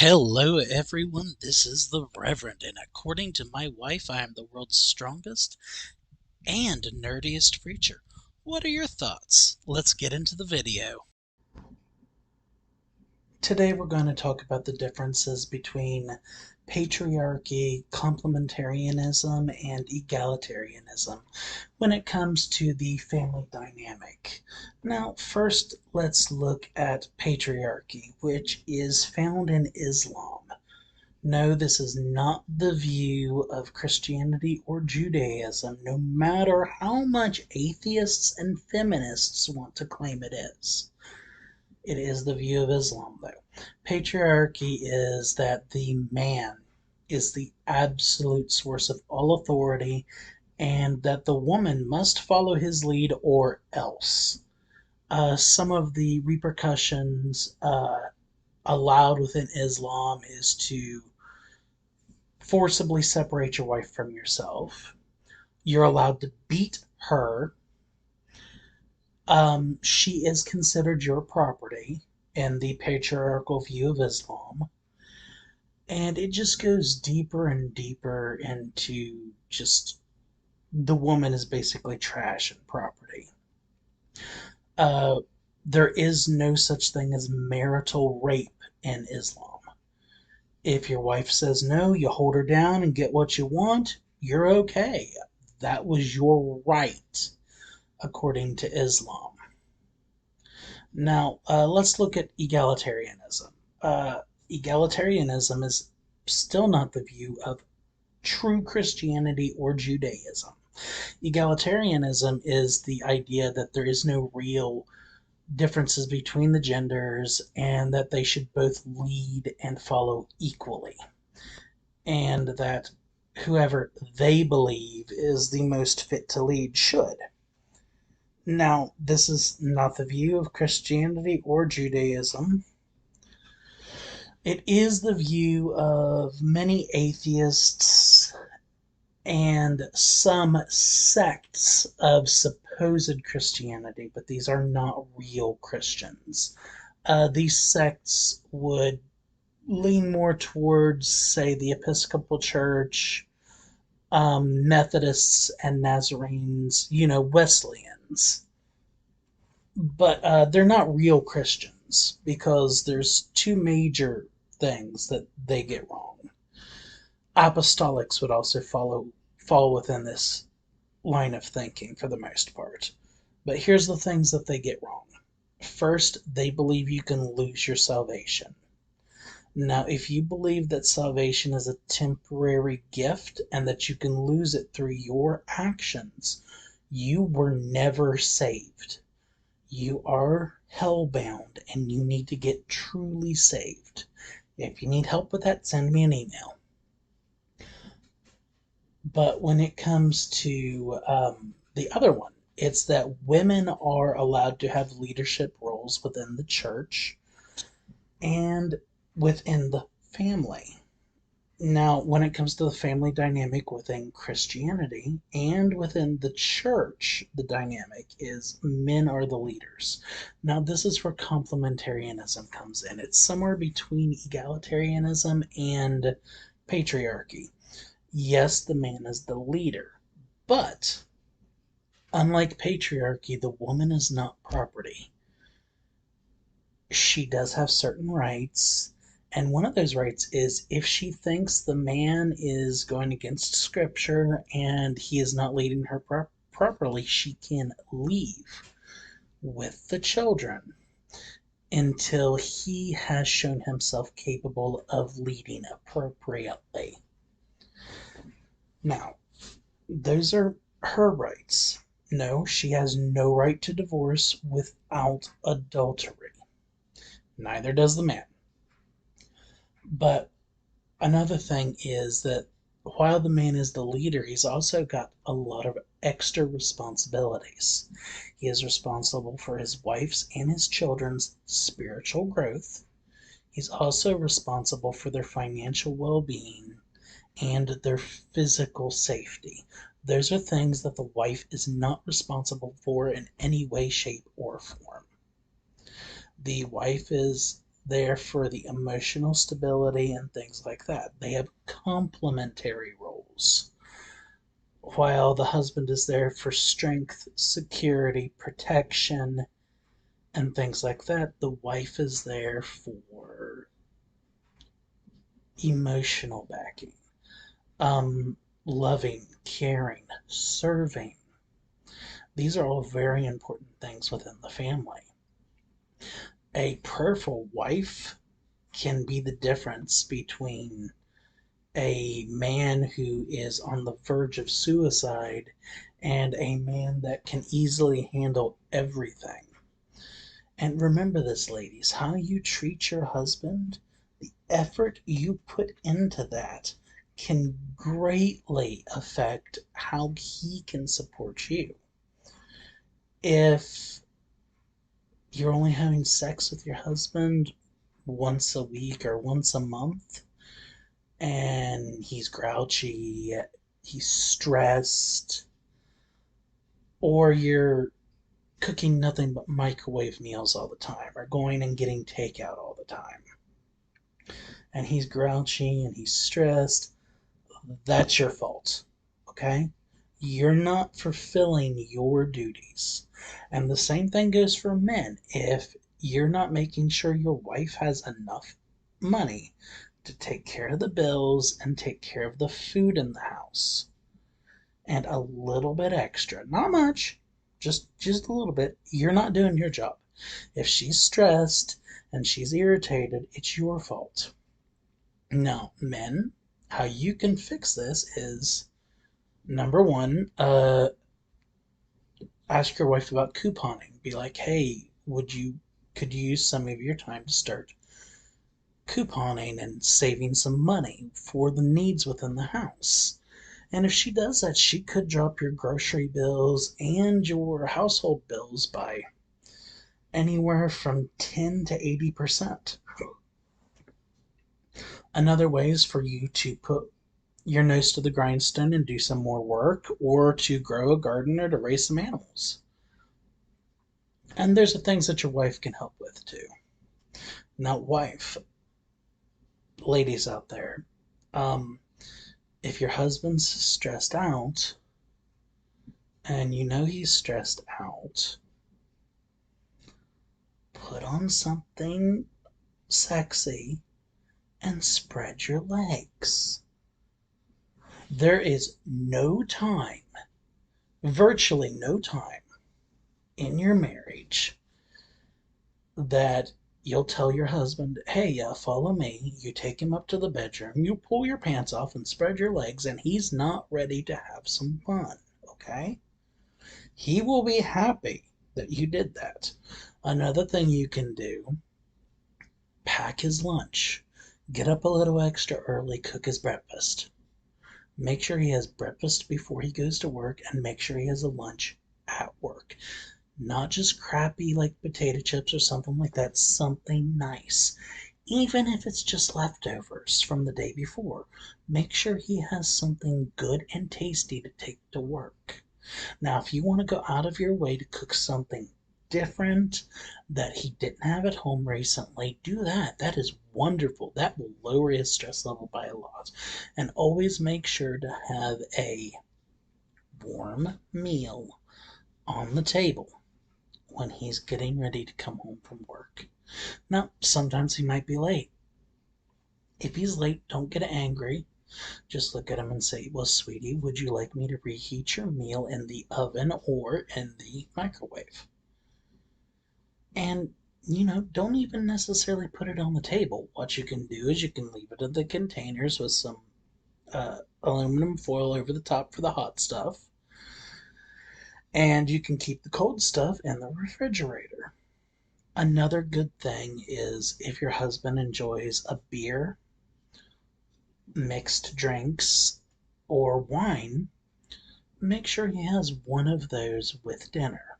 Hello, everyone. This is the Reverend, and according to my wife, I am the world's strongest and nerdiest preacher. What are your thoughts? Let's get into the video. Today we're going to talk about the differences between patriarchy, complementarianism, and egalitarianism when it comes to the family dynamic. Now, first, let's look at patriarchy, which is found in Islam. No, this is not the view of Christianity or Judaism, no matter how much atheists and feminists want to claim it is. It is the view of Islam, though. Patriarchy is that the man is the absolute source of all authority and that the woman must follow his lead or else. Some of the repercussions allowed within Islam is to forcibly separate your wife from yourself. You're allowed to beat her. She is considered your property in the patriarchal view of Islam. And it just goes deeper and deeper into just the woman is basically trash and property. Uh, there is no such thing as marital rape in Islam. If your wife says no, you hold her down and get what you want, you're okay. That was your right, according to Islam. Now, let's look at egalitarianism. Egalitarianism is still not the view of true Christianity or Judaism. Egalitarianism is the idea that there is no real differences between the genders and that they should both lead and follow equally, and that whoever they believe is the most fit to lead should. Now, this is not the view of Christianity or Judaism. It is the view of many atheists and some sects of supposed Christianity, but these are not real Christians. These sects would lean more towards, say, the Episcopal Church, Methodists and Nazarenes, Wesleyans. But they're not real Christians because there's two major things that they get wrong. Apostolics would also fall within this line of thinking for the most part. But here's the things that they get wrong. First, they believe you can lose your salvation. Now, if you believe that salvation is a temporary gift and that you can lose it through your actions, you were never saved. You are hellbound and you need to get truly saved. If you need help with that, send me an email. But when it comes to the other one, it's that women are allowed to have leadership roles within the church and within the family. Now, when it comes to the family dynamic within Christianity and within the church, the dynamic is men are the leaders. Now, this is where complementarianism comes in. It's somewhere between egalitarianism and patriarchy. Yes, the man is the leader, but unlike patriarchy, the woman is not property. She does have certain rights, and one of those rights is if she thinks the man is going against scripture and he is not leading her properly, she can leave with the children until he has shown himself capable of leading appropriately. Now, those are her rights. No, she has no right to divorce without adultery. Neither does the man. But another thing is that while the man is the leader, he's also got a lot of extra responsibilities. He is responsible for his wife's and his children's spiritual growth. He's also responsible for their financial well being and their physical safety. Those are things that the wife is not responsible for in any way, shape, or form. The wife is there for the emotional stability and things like that. They have complementary roles. While the husband is there for strength, security, protection, and things like that, the wife is there for emotional backing, loving, caring, serving. These are all very important things within the family. A prayerful wife can be the difference between a man who is on the verge of suicide and a man that can easily handle everything. And remember this, ladies, how you treat your husband, the effort you put into that can greatly affect how he can support you. If you're only having sex with your husband once a week or once a month, and he's grouchy, he's stressed, or you're cooking nothing but microwave meals all the time, or going and getting takeout all the time, and he's grouchy and he's stressed, that's your fault. Okay? You're not fulfilling your duties. And the same thing goes for men. If you're not making sure your wife has enough money to take care of the bills and take care of the food in the house, and a little bit extra, not much, just a little bit, you're not doing your job. If she's stressed and she's irritated, it's your fault. Now, men, how you can fix this is number one, ask your wife about couponing. Be like, hey, could you use some of your time to start couponing and saving some money for the needs within the house? And if she does that, she could drop your grocery bills and your household bills by anywhere from 10 to 80%. Another way is for you to put your nose to the grindstone and do some more work, or to grow a garden or to raise some animals. And there's the things that your wife can help with too. Now, wife, ladies out there, um, if your husband's stressed out and you know he's stressed out, put on something sexy and spread your legs. There is no time, virtually no time in your marriage that you'll tell your husband, hey, follow me. You take him up to the bedroom, you pull your pants off and spread your legs, and he's not ready to have some fun, okay? He will be happy that you did that. Another thing you can do, pack his lunch. Get up a little extra early, cook his breakfast. Make sure he has breakfast before he goes to work, and make sure he has a lunch at work. Not just crappy like potato chips or something like that, something nice. Even if it's just leftovers from the day before, make sure he has something good and tasty to take to work. Now, if you want to go out of your way to cook something different that he didn't have at home recently, do that. That is wonderful. That will lower his stress level by a lot. And always make sure to have a warm meal on the table when he's getting ready to come home from work. Now, sometimes he might be late. If he's late, don't get angry. Just look at him and say, well, sweetie, would you like me to reheat your meal in the oven or in the microwave? And, don't even necessarily put it on the table. What you can do is you can leave it in the containers with some aluminum foil over the top for the hot stuff. And you can keep the cold stuff in the refrigerator. Another good thing is if your husband enjoys a beer, mixed drinks, or wine, make sure he has one of those with dinner.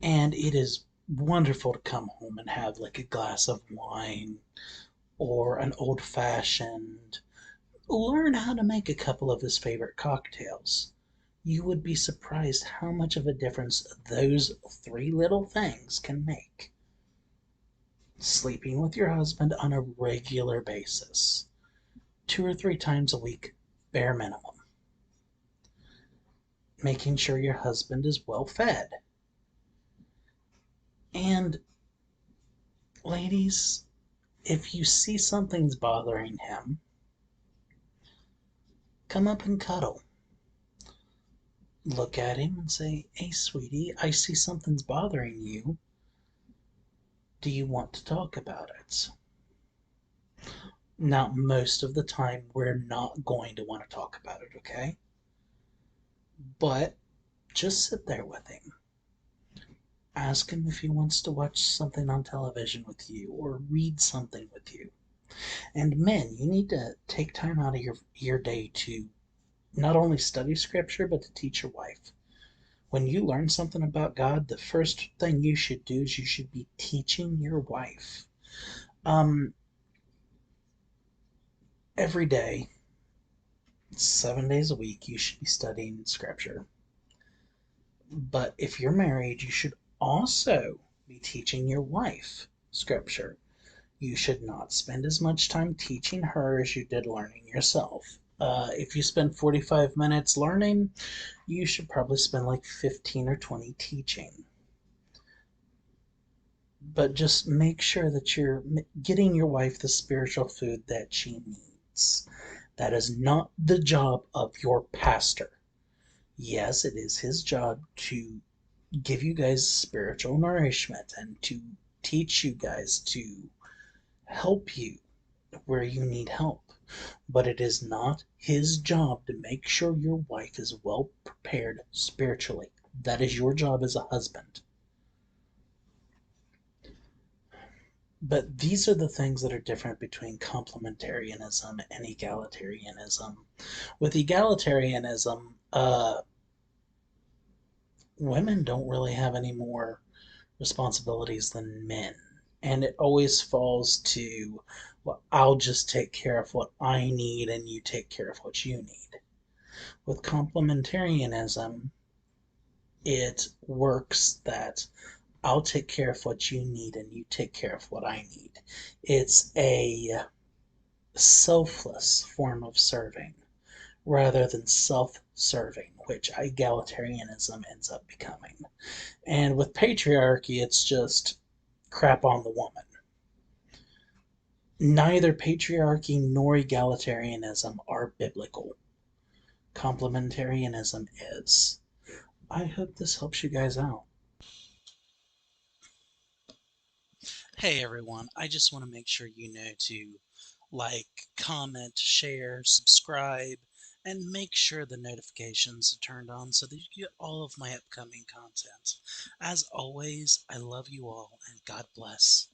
And it is wonderful to come home and have like a glass of wine or an old fashioned. Learn how to make a couple of his favorite cocktails. You would be surprised how much of a difference those three little things can make. sleeping with your husband on a regular basis, 2 or 3 times a week, bare minimum, making sure your husband is well fed. And ladies, if you see something's bothering him, come up and cuddle. Look at him and say, "Hey, sweetie, I see something's bothering you. Do you want to talk about it?" Now, most of the time, we're not going to want to talk about it, okay? But just sit there with him. Ask him if he wants to watch something on television with you or read something with you. And men, you need to take time out of your day to not only study scripture, but to teach your wife. When you learn something about God, the first thing you should do is you should be teaching your wife. Um, every day, 7 days a week, you should be studying scripture. But if you're married, you should also be teaching your wife scripture. You should not spend as much time teaching her as you did learning yourself. If you spend 45 minutes learning, you should probably spend like 15 or 20 teaching. But just make sure that you're getting your wife the spiritual food that she needs. That is not the job of your pastor. Yes, it is his job to give you guys spiritual nourishment and to teach you guys to help you where you need help. But it is not his job to make sure your wife is well prepared spiritually. That is your job as a husband. But these are the things that are different between complementarianism and egalitarianism. With egalitarianism, women don't really have any more responsibilities than men. And it always falls to, well, I'll just take care of what I need and you take care of what you need. With complementarianism, it works that I'll take care of what you need and you take care of what I need. It's a selfless form of serving rather than self-serving, which egalitarianism ends up becoming. And with patriarchy, it's just crap on the woman. Neither patriarchy nor egalitarianism are biblical. Complementarianism is. I hope this helps you guys out. Hey everyone, I just want to make sure you know to like, comment, share, subscribe, and make sure the notifications are turned on so that you get all of my upcoming content. As always, I love you all and God bless.